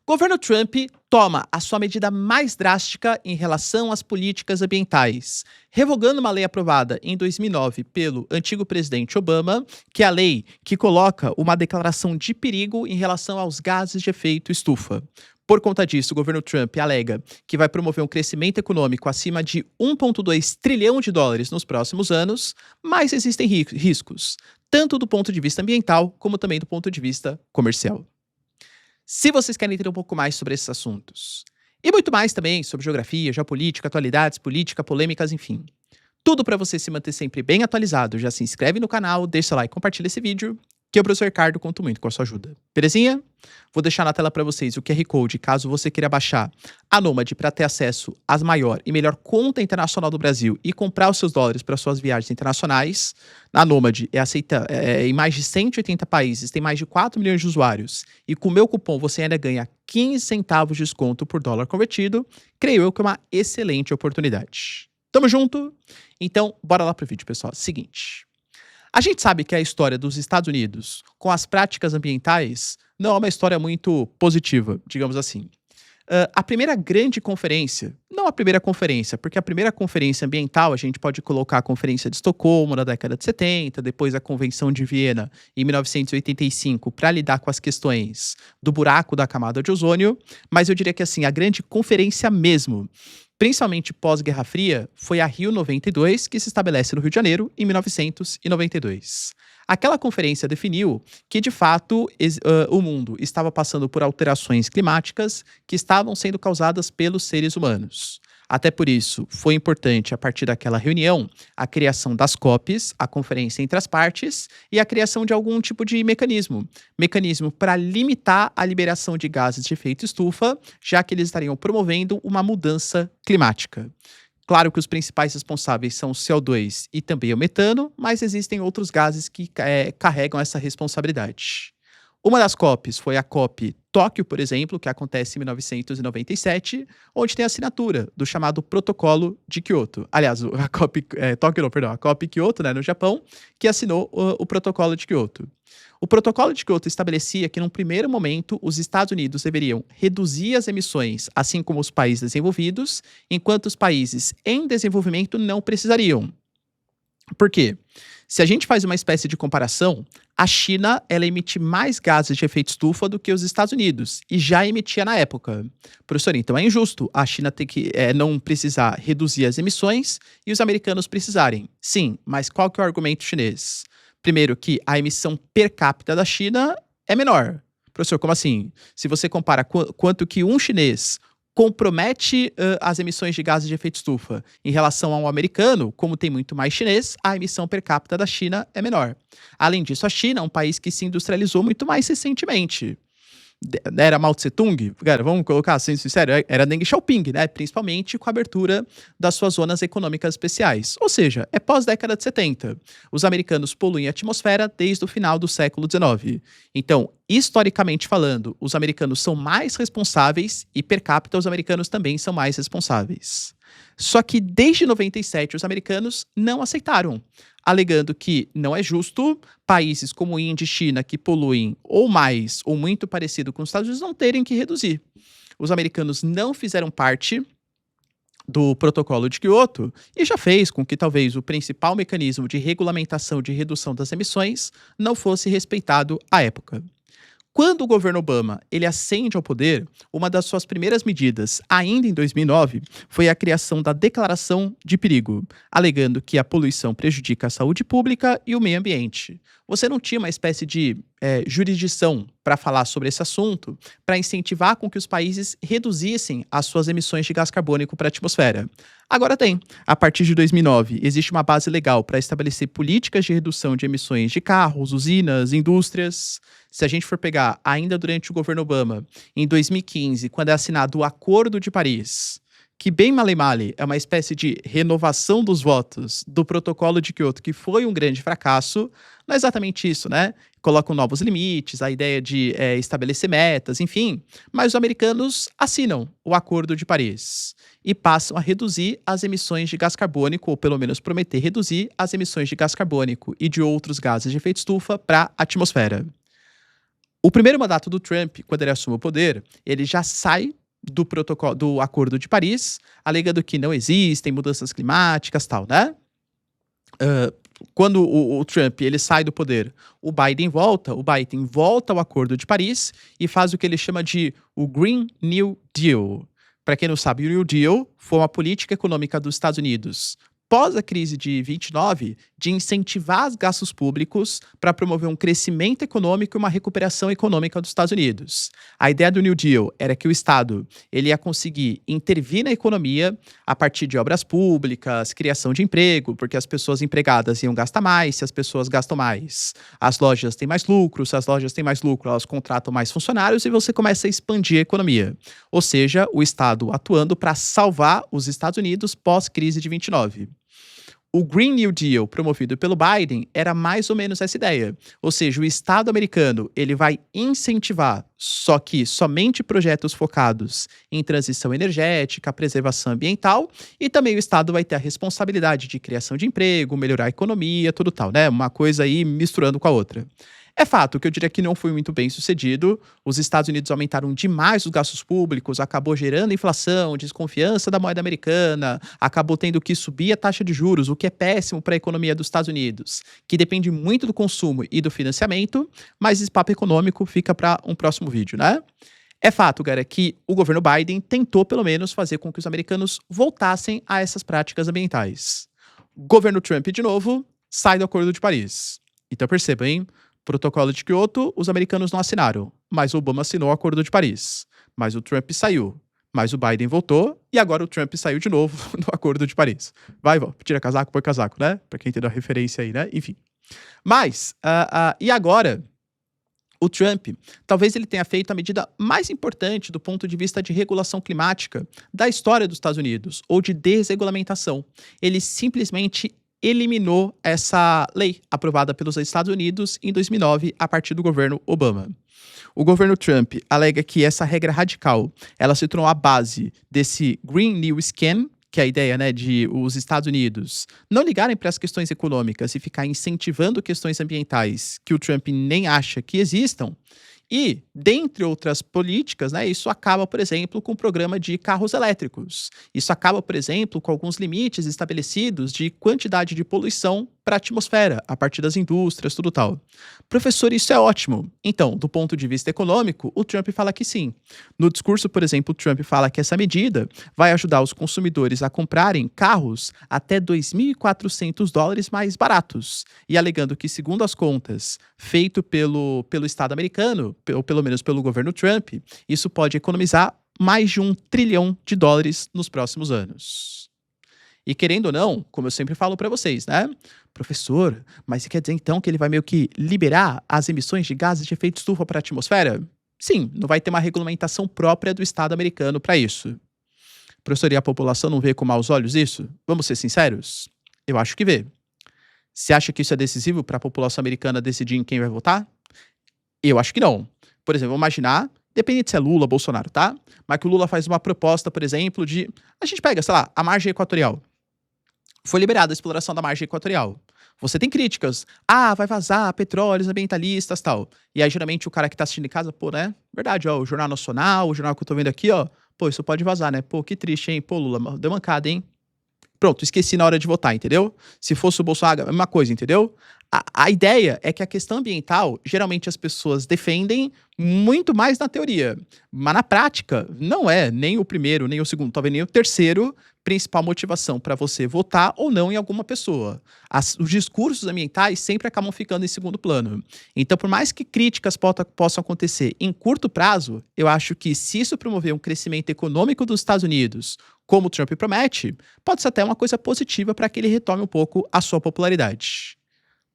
Governo Trump toma a sua medida mais drástica em relação às políticas ambientais, revogando uma lei aprovada em 2009 pelo antigo presidente Obama, que é a lei que coloca uma declaração de perigo em relação aos gases de efeito estufa. Por conta disso, o governo Trump alega que vai promover um crescimento econômico acima de 1,2 trilhão de dólares nos próximos anos, mas existem riscos, tanto do ponto de vista ambiental como também do ponto de vista comercial. Se vocês querem entender um pouco mais sobre esses assuntos, e muito mais também sobre geografia, geopolítica, atualidades, política, polêmicas, enfim. Tudo para você se manter sempre bem atualizado. Já se inscreve no canal, deixa seu like e compartilha esse vídeo, que o professor Ricardo conta muito com a sua ajuda. Belezinha? Vou deixar na tela para vocês o QR Code, caso você queira baixar a Nômade para ter acesso às maior e melhor conta internacional do Brasil e comprar os seus dólares para suas viagens internacionais. A Nômade é aceita em mais de 180 países, tem mais de 4 milhões de usuários. E com o meu cupom você ainda ganha 15 centavos de desconto por dólar convertido. Creio eu que é uma excelente oportunidade. Tamo junto? Então, bora lá pro vídeo, pessoal. Seguinte. A gente sabe que a história dos Estados Unidos com as práticas ambientais não é uma história muito positiva, digamos assim. A primeira grande conferência, não a primeira conferência, porque a primeira conferência ambiental a gente pode colocar a Conferência de Estocolmo na década de 70, depois a Convenção de Viena em 1985 para lidar com as questões do buraco da camada de ozônio, mas eu diria que assim, a grande conferência mesmo, principalmente pós-Guerra Fria, foi a Rio 92, que se estabelece no Rio de Janeiro em 1992. Aquela conferência definiu que, de fato, o mundo estava passando por alterações climáticas que estavam sendo causadas pelos seres humanos. Até por isso, foi importante, a partir daquela reunião, a criação das COPs, a conferência entre as partes, e a criação de algum tipo de mecanismo. Mecanismo para limitar a liberação de gases de efeito estufa, já que eles estariam promovendo uma mudança climática. Claro que os principais responsáveis são o CO2 e também o metano, mas existem outros gases que carregam essa responsabilidade. Uma das COPs foi a COP Tóquio, por exemplo, que acontece em 1997, onde tem a assinatura do chamado Protocolo de Kyoto. Aliás, a COP Tóquio, não, perdão, a COP Kyoto, né, no Japão, que assinou o Protocolo de Kyoto. O Protocolo de Kyoto estabelecia que, num primeiro momento, os Estados Unidos deveriam reduzir as emissões, assim como os países desenvolvidos, enquanto os países em desenvolvimento não precisariam. Por quê? Se a gente faz uma espécie de comparação, a China ela emite mais gases de efeito estufa do que os Estados Unidos, e já emitia na época. Professor, então é injusto a China ter que não precisar reduzir as emissões e os americanos precisarem. Sim, mas qual que é o argumento chinês? Primeiro, que a emissão per capita da China é menor. Professor, como assim? Se você compara quanto que um chinês compromete as emissões de gases de efeito estufa em relação ao americano, como tem muito mais chinês, a emissão per capita da China é menor. Além disso, a China é um país que se industrializou muito mais recentemente. Era Mao Tse-tung? Cara, vamos colocar assim, sincero, era Deng Xiaoping, né? Principalmente com a abertura das suas zonas econômicas especiais. Ou seja, é pós-década de 70. Os americanos poluem a atmosfera desde o final do século XIX. Então, historicamente falando, os americanos são mais responsáveis e per capita os americanos também são mais responsáveis. Só que desde 97 os americanos não aceitaram, alegando que não é justo países como Índia e China, que poluem ou mais ou muito parecido com os Estados Unidos, não terem que reduzir. Os americanos não fizeram parte do protocolo de Kyoto e já fez com que talvez o principal mecanismo de regulamentação de redução das emissões não fosse respeitado à época. Quando o governo Obama ele ascende ao poder, uma das suas primeiras medidas, ainda em 2009, foi a criação da Declaração de Perigo, alegando que a poluição prejudica a saúde pública e o meio ambiente. Você não tinha uma espécie de jurisdição para falar sobre esse assunto, para incentivar com que os países reduzissem as suas emissões de gás carbônico para a atmosfera. Agora tem. A partir de 2009, existe uma base legal para estabelecer políticas de redução de emissões de carros, usinas, indústrias. Se a gente for pegar ainda durante o governo Obama, em 2015, quando é assinado o Acordo de Paris, que bem male-male é uma espécie de renovação dos votos do protocolo de Kyoto, que foi um grande fracasso, não é exatamente isso, né? Colocam novos limites, a ideia de estabelecer metas, enfim, mas os americanos assinam o Acordo de Paris e passam a reduzir as emissões de gás carbônico, ou pelo menos prometer reduzir as emissões de gás carbônico e de outros gases de efeito estufa para a atmosfera. O primeiro mandato do Trump, quando ele assume o poder, ele já sai do Acordo de Paris, alegando que não existem mudanças climáticas, tal, né? Hã, quando o Trump ele sai do poder, o Biden volta ao Acordo de Paris e faz o que ele chama de o Green New Deal. Para quem não sabe, o New Deal foi uma política econômica dos Estados Unidos pós a crise de 29 de incentivar os gastos públicos para promover um crescimento econômico e uma recuperação econômica dos Estados Unidos. A ideia do New Deal era que o Estado ele ia conseguir intervir na economia a partir de obras públicas, criação de emprego, porque as pessoas empregadas iam gastar mais, se as pessoas gastam mais, as lojas têm mais lucro, se as lojas têm mais lucro, elas contratam mais funcionários e você começa a expandir a economia. Ou seja, o Estado atuando para salvar os Estados Unidos pós-crise de 29. O Green New Deal, promovido pelo Biden, era mais ou menos essa ideia. Ou seja, o Estado americano ele vai incentivar, só que somente projetos focados em transição energética, preservação ambiental, e também o Estado vai ter a responsabilidade de criação de emprego, melhorar a economia, tudo tal, né? Uma coisa aí misturando com a outra. É fato que eu diria que não foi muito bem sucedido. Os Estados Unidos aumentaram demais os gastos públicos, acabou gerando inflação, desconfiança da moeda americana, acabou tendo que subir a taxa de juros, o que é péssimo para a economia dos Estados Unidos, que depende muito do consumo e do financiamento, mas esse papo econômico fica para um próximo vídeo, né? É fato, cara, que o governo Biden tentou pelo menos fazer com que os americanos voltassem a essas práticas ambientais. Governo Trump, de novo, sai do Acordo de Paris. Então perceba, hein? Protocolo de Kyoto, os americanos não assinaram, mas Obama assinou o Acordo de Paris. Mas o Trump saiu, mas o Biden voltou e agora o Trump saiu de novo do Acordo de Paris. Vai, tira casaco, põe casaco, né? Pra quem entendeu a referência aí, né? Enfim. Mas, e agora, o Trump, talvez ele tenha feito a medida mais importante do ponto de vista de regulação climática da história dos Estados Unidos, ou de desregulamentação. Ele simplesmente eliminou essa lei aprovada pelos Estados Unidos em 2009 a partir do governo Obama. O governo Trump alega que essa regra radical, ela se tornou a base desse Green New Scam, que é a ideia, né, de os Estados Unidos não ligarem para as questões econômicas e ficar incentivando questões ambientais que o Trump nem acha que existam. E, dentre outras políticas, né, isso acaba, por exemplo, com o programa de carros elétricos. Isso acaba, por exemplo, com alguns limites estabelecidos de quantidade de poluição para a atmosfera, a partir das indústrias, tudo tal. Professor, isso é ótimo. Então, do ponto de vista econômico, o Trump fala que sim. No discurso, por exemplo, o Trump fala que essa medida vai ajudar os consumidores a comprarem carros até $2.400 mais baratos. E alegando que, segundo as contas, feito pelo Estado americano, ou pelo menos pelo governo Trump, isso pode economizar mais de $1 trilhão nos próximos anos. E querendo ou não, como eu sempre falo para vocês, né? Professor, mas isso quer dizer então que ele vai meio que liberar as emissões de gases de efeito estufa para a atmosfera? Sim, não vai ter uma regulamentação própria do Estado americano para isso. Professor, e a população não vê com maus olhos isso? Vamos ser sinceros? Eu acho que vê. Você acha que isso é decisivo para a população americana decidir em quem vai votar? Eu acho que não. Por exemplo, vamos imaginar, depende se é Lula ou Bolsonaro, tá? Mas que o Lula faz uma proposta, por exemplo, de... A gente pega, sei lá, a margem equatorial. Foi liberada a exploração da margem equatorial. Você tem críticas. Ah, vai vazar petróleos ambientalistas e tal. E aí, geralmente, o cara que tá assistindo em casa, pô, né? Verdade, ó, o Jornal Nacional, o jornal que eu tô vendo aqui, ó. Pô, isso pode vazar, né? Pô, que triste, hein? Pô, Lula, deu mancada, hein? Pronto, esqueci na hora de votar, entendeu? Se fosse o Bolsonaro, a mesma coisa, entendeu? A ideia é que a questão ambiental, geralmente as pessoas defendem muito mais na teoria. Mas na prática, não é nem o primeiro, nem o segundo, talvez nem o terceiro principal motivação para você votar ou não em alguma pessoa. Os discursos ambientais sempre acabam ficando em segundo plano. Então, por mais que críticas possam acontecer em curto prazo, eu acho que se isso promover um crescimento econômico dos Estados Unidos, como o Trump promete, pode ser até uma coisa positiva para que ele retome um pouco a sua popularidade.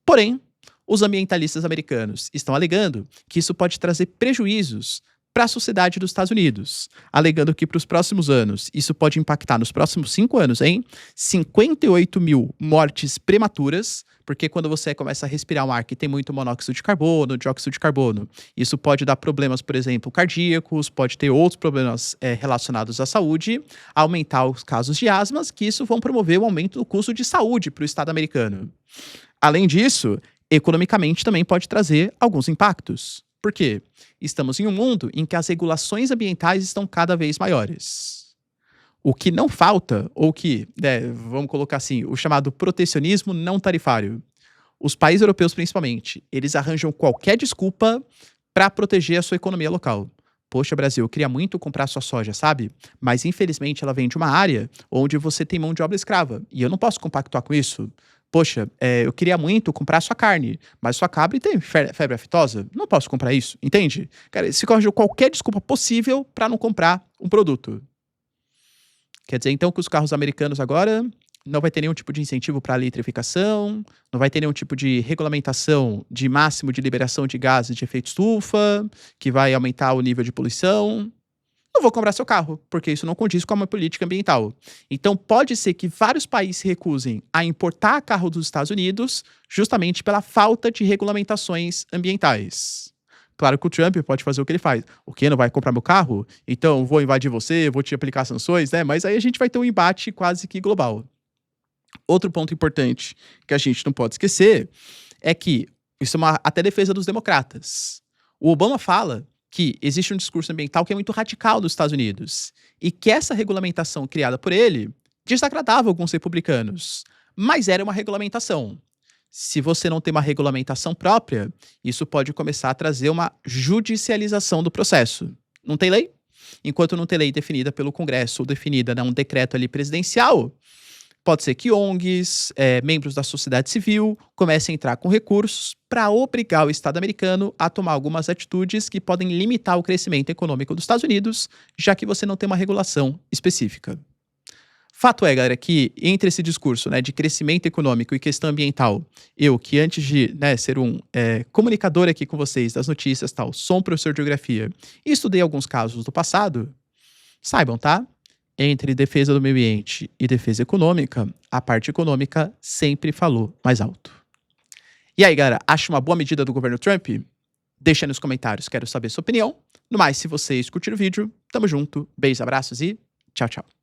Porém, os ambientalistas americanos estão alegando que isso pode trazer prejuízos para a sociedade dos Estados Unidos, alegando que para os próximos anos, isso pode impactar nos próximos 5 anos, hein? 58 mil mortes prematuras, porque quando você começa a respirar um ar que tem muito monóxido de carbono, dióxido de carbono, isso pode dar problemas, por exemplo, cardíacos, pode ter outros problemas relacionados à saúde, aumentar os casos de asmas, que isso vão promover o aumento do custo de saúde para o Estado americano. Além disso, economicamente também pode trazer alguns impactos. Por quê? Estamos em um mundo em que as regulações ambientais estão cada vez maiores. O que não falta, ou que, vamos colocar assim, o chamado protecionismo não tarifário. Os países europeus, principalmente, eles arranjam qualquer desculpa para proteger a sua economia local. Poxa, Brasil, eu queria muito comprar sua soja, sabe? Mas infelizmente ela vem de uma área onde você tem mão de obra escrava. E eu não posso compactuar com isso. Poxa, eu queria muito comprar sua carne, mas sua cabra tem febre aftosa. Não posso comprar isso, entende? Cara, eles ficam arranjando qualquer desculpa possível para não comprar um produto. Quer dizer, então, que os carros americanos agora não vai ter nenhum tipo de incentivo para a eletrificação, não vai ter nenhum tipo de regulamentação de máximo de liberação de gases de efeito estufa, que vai aumentar o nível de poluição. Não vou comprar seu carro, porque isso não condiz com a minha política ambiental. Então, pode ser que vários países se recusem a importar carro dos Estados Unidos justamente pela falta de regulamentações ambientais. Claro que o Trump pode fazer o que ele faz. O quê? Não vai comprar meu carro? Então vou invadir você, vou te aplicar sanções, né? Mas aí a gente vai ter um embate quase que global. Outro ponto importante que a gente não pode esquecer é que isso é uma até defesa dos democratas. O Obama fala que existe um discurso ambiental que é muito radical nos Estados Unidos e que essa regulamentação criada por ele desagradava alguns republicanos, mas era uma regulamentação. Se você não tem uma regulamentação própria, isso pode começar a trazer uma judicialização do processo. Não tem lei? Enquanto não tem lei definida pelo Congresso ou definida num decreto ali presidencial, pode ser que ONGs, membros da sociedade civil, comecem a entrar com recursos para obrigar o Estado americano a tomar algumas atitudes que podem limitar o crescimento econômico dos Estados Unidos, já que você não tem uma regulação específica. Fato é, galera, que entre esse discurso, de crescimento econômico e questão ambiental, eu que antes de ser um comunicador aqui com vocês das notícias, tal, sou um professor de geografia e estudei alguns casos do passado, saibam, tá? Entre defesa do meio ambiente e defesa econômica, a parte econômica sempre falou mais alto. E aí, galera, acha uma boa medida do governo Trump? Deixa aí nos comentários, quero saber sua opinião. No mais, se vocês curtiram o vídeo, tamo junto, beijos, abraços e tchau, tchau.